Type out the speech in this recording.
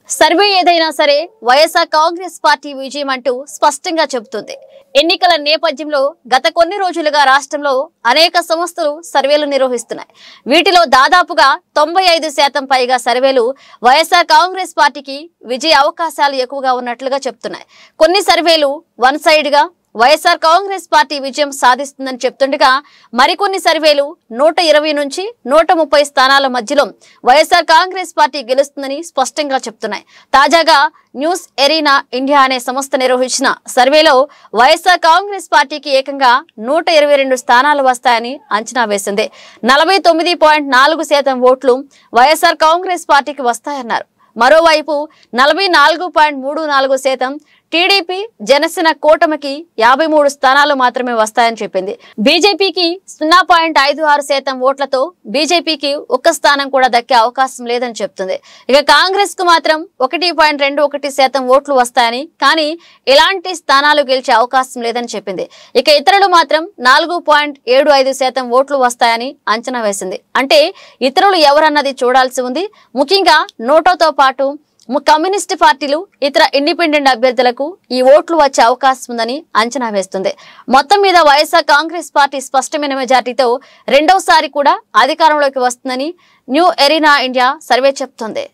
Survey ఏదైనా సరే YSR Congress party విజయం అంటూ స్పష్టంగా చెబుతుంది. ఎన్నికల నేపథ్యంలో గత కొన్ని రోజులుగా రాష్ట్రంలో అనేక సంస్థలు సర్వేలు నిర్వహిస్తున్నాయి. వీటిలో దాదాపుగా 95% పైగా సర్వేలు వైఎస్ఆర్ కాంగ్రెస్ పార్టీకి విజయ అవకాశాలు ఎక్కువగా ఉన్నట్లుగా చెప్తున్నాయి. కొన్ని సర్వేలు వన్ సైడ్ గా వైఎస్ఆర్ కాంగ్రెస్ పార్టీ విజయం సాధిస్తుందని చెప్తుండగా మరికొన్ని సర్వేలు 120 నుంచి 130 స్థానాల మధ్యలో వైఎస్ఆర్ కాంగ్రెస్ పార్టీ గెలుస్తుందని స్పష్టంగా చెప్తున్నాయి. తాజాగా న్యూస్ ఎరీనా ఇండియా అనే సంస్థ నిర్వహించిన సర్వేలో వైఎస్ఆర్ కాంగ్రెస్ పార్టీకి ఏకంగా 122 స్థానాలు వస్తాయని అంచనా వేసింది. 49.4% ఓట్లు వైఎస్ఆర్ కాంగ్రెస్ పార్టీకి వస్తాయన్నారు. మరోవైపు 44.34% టీడీపీ జనసేన కూటమికి 53 స్థానాలు మాత్రమే వస్తాయని చెప్పింది. బీజేపీకి 0.56% ఓట్లతో బీజేపీకి ఒక్క స్థానం కూడా దక్కే అవకాశం లేదని చెప్తుంది. ఇక కాంగ్రెస్ కు మాత్రం 1.21% ఓట్లు వస్తాయని, కానీ ఎలాంటి స్థానాలు గెలిచే అవకాశం లేదని చెప్పింది. ఇక ఇతరులు మాత్రం 4.75% ఓట్లు వస్తాయని అంచనా వేసింది. అంటే ఇతరులు ఎవరన్నది చూడాల్సి ఉంది. ముఖ్యంగా నోటాతో పాటు కమ్యూనిస్టు పార్టీలు, ఇతర ఇండిపెండెంట్ అభ్యర్థులకు ఈ ఓట్లు వచ్చే అవకాశం ఉందని అంచనా వేస్తుంది. మొత్తం మీద వైఎస్ఆర్ కాంగ్రెస్ పార్టీ స్పష్టమైన మెజార్టీతో రెండోసారి కూడా అధికారంలోకి వస్తుందని న్యూ ఎరీనా ఇండియా సర్వే చెప్తోంది.